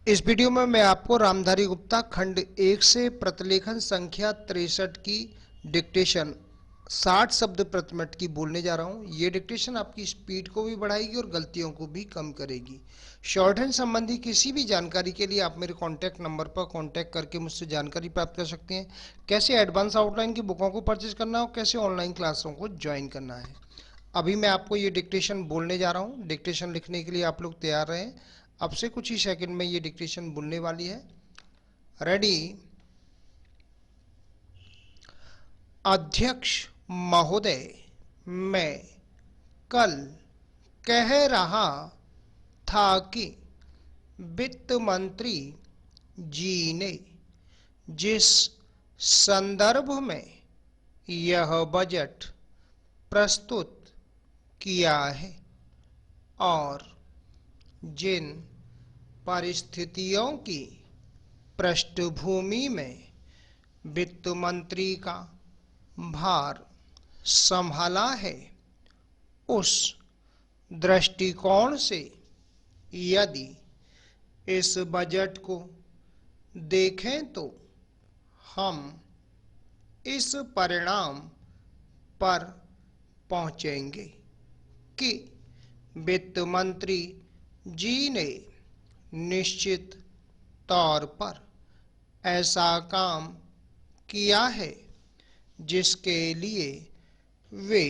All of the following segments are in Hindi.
इस वीडियो में मैं आपको रामधारी गुप्ता खंड 1 से प्रतिलेखन संख्या 63 की डिक्टेशन 60 शब्द प्रति मिनट की बोलने जा रहा हूं। ये डिक्टेशन आपकी स्पीड को भी बढ़ाएगी और गलतियों को भी कम करेगी। शॉर्ट हैंड संबंधी किसी भी जानकारी के लिए आप मेरे कॉन्टैक्ट नंबर पर कॉन्टैक्ट करके मुझसे जानकारी प्राप्त कर सकते हैं। कैसे एडवांस आउटलाइन की बुकों को परचेज करना है और कैसे ऑनलाइन क्लासों को ज्वाइन करना है। अभी मैं आपको ये डिक्टेशन बोलने जा रहा हूँ। डिक्टेशन लिखने के लिए आप लोग तैयार रहें। अब से कुछ ही सेकंड में ये डिक्टेशन बोलने वाली है। रेडी। अध्यक्ष महोदय, मैं कल कह रहा था कि वित्त मंत्री जी ने जिस संदर्भ में यह बजट प्रस्तुत किया है और जिन परिस्थितियों की पृष्ठभूमि में वित्त मंत्री का भार संभाला है, उस दृष्टिकोण से यदि इस बजट को देखें तो हम इस परिणाम पर पहुंचेंगे कि वित्त मंत्री जी ने निश्चित तौर पर ऐसा काम किया है जिसके लिए वे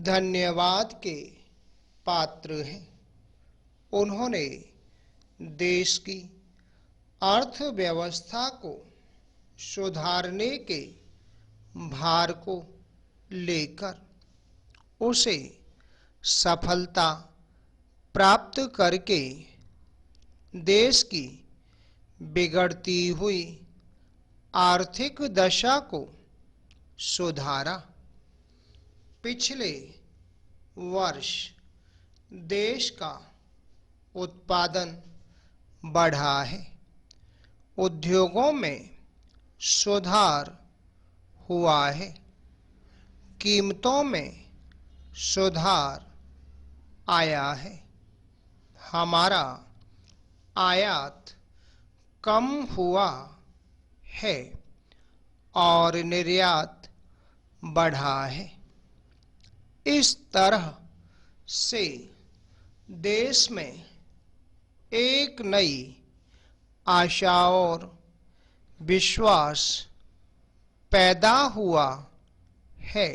धन्यवाद के पात्र हैं। उन्होंने देश की अर्थव्यवस्था को सुधारने के भार को लेकर उसे सफलता प्राप्त करके देश की बिगड़ती हुई आर्थिक दशा को सुधारा। पिछले वर्ष देश का उत्पादन बढ़ा है, उद्योगों में सुधार हुआ है, कीमतों में सुधार आया है, हमारा आयात कम हुआ है और निर्यात बढ़ा है। इस तरह से देश में एक नई आशा और विश्वास पैदा हुआ है।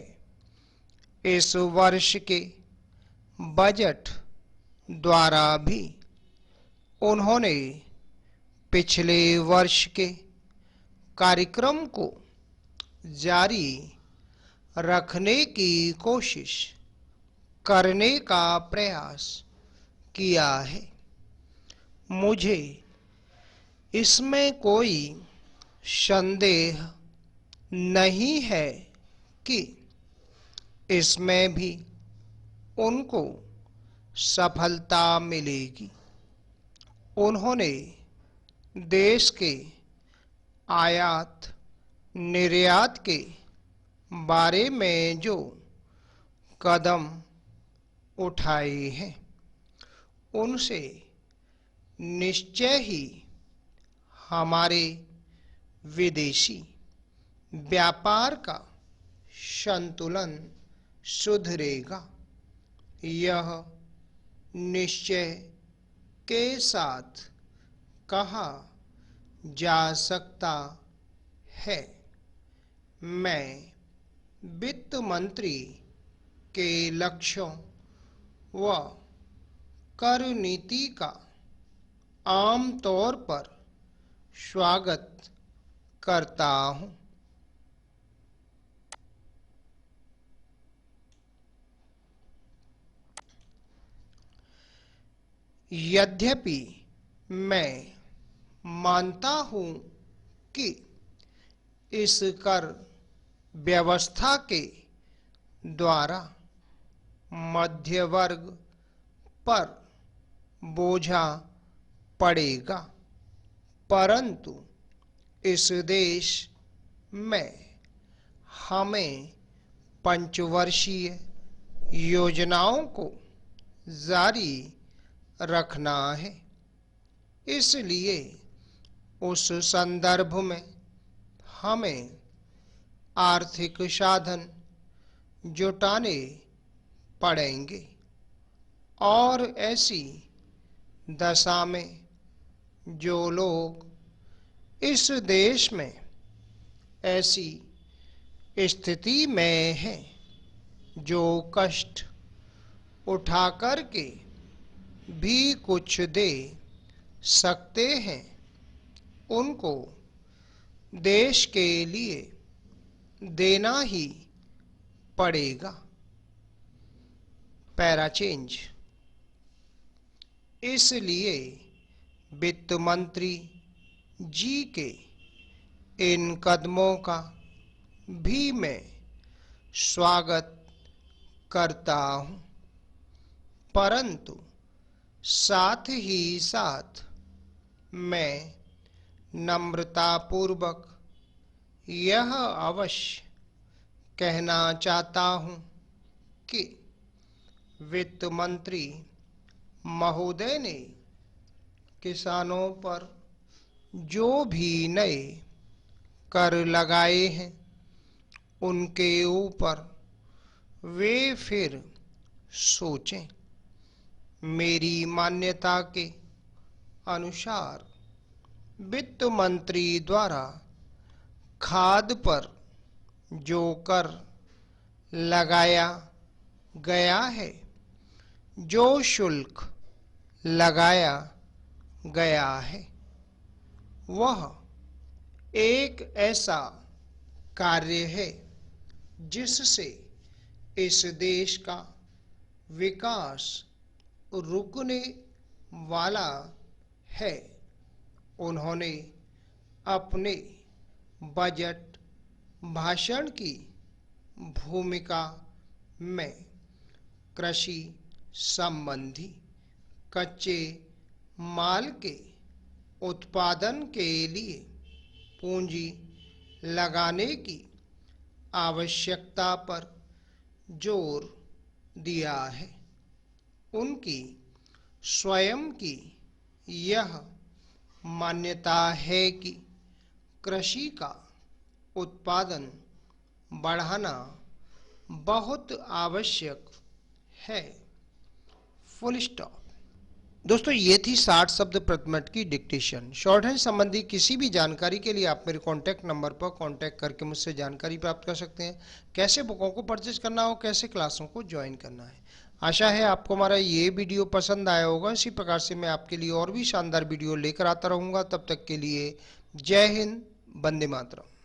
इस वर्ष के बजट द्वारा भी उन्होंने पिछले वर्ष के कार्यक्रम को जारी रखने की कोशिश करने का प्रयास किया है। मुझे इसमें कोई संदेह नहीं है कि इसमें भी उनको सफलता मिलेगी। उन्होंने देश के आयात निर्यात के बारे में जो कदम उठाए हैं, उनसे निश्चय ही हमारे विदेशी व्यापार का संतुलन सुधरेगा। यह निश्चय के साथ कहा जा सकता है। मैं वित्त मंत्री के लक्ष्यों व कर नीति का आम तौर पर स्वागत करता हूं। यद्यपि मैं मानता हूं कि इस कर व्यवस्था के द्वारा मध्य वर्ग पर बोझा पड़ेगा, परंतु इस देश में हमें पंचवर्षीय योजनाओं को जारी रखना है। इसलिए उस संदर्भ में हमें आर्थिक साधन जुटाने पड़ेंगे और ऐसी दशा में जो लोग इस देश में ऐसी स्थिति में हैं जो कष्ट उठा कर के भी कुछ दे सकते हैं, उनको देश के लिए देना ही पड़ेगा। Para change. इसलिए वित्त मंत्री जी के इन कदमों का भी मैं स्वागत करता हूं, परंतु साथ ही साथ मैं नम्रतापूर्वक यह अवश्य कहना चाहता हूं कि वित्त मंत्री महोदय ने किसानों पर जो भी नए कर लगाए हैं उनके ऊपर वे फिर सोचें। मेरी मान्यता के अनुसार वित्त मंत्री द्वारा खाद पर जो कर लगाया गया है, जो शुल्क लगाया गया है, वह एक ऐसा कार्य है जिससे इस देश का विकास रुकने वाला है। उन्होंने अपने बजट भाषण की भूमिका में कृषि संबंधी कच्चे माल के उत्पादन के लिए पूंजी लगाने की आवश्यकता पर जोर दिया है। उनकी स्वयं की यह मान्यता है कि कृषि का उत्पादन बढ़ाना बहुत आवश्यक है। Full stop. दोस्तों, ये थी 60 शब्द प्रति मिनट की डिक्टेशन। शॉर्ट हैंड संबंधी किसी भी जानकारी के लिए आप मेरे कॉन्टैक्ट नंबर पर कॉन्टैक्ट करके मुझसे जानकारी प्राप्त कर सकते हैं। कैसे बुकों को परचेज करना हो, कैसे क्लासों को ज्वाइन करना है। आशा है आपको हमारा ये वीडियो पसंद आया होगा। इसी प्रकार से मैं आपके लिए और भी शानदार वीडियो लेकर आता रहूँगा। तब तक के लिए जय हिंद, वंदे मातरम।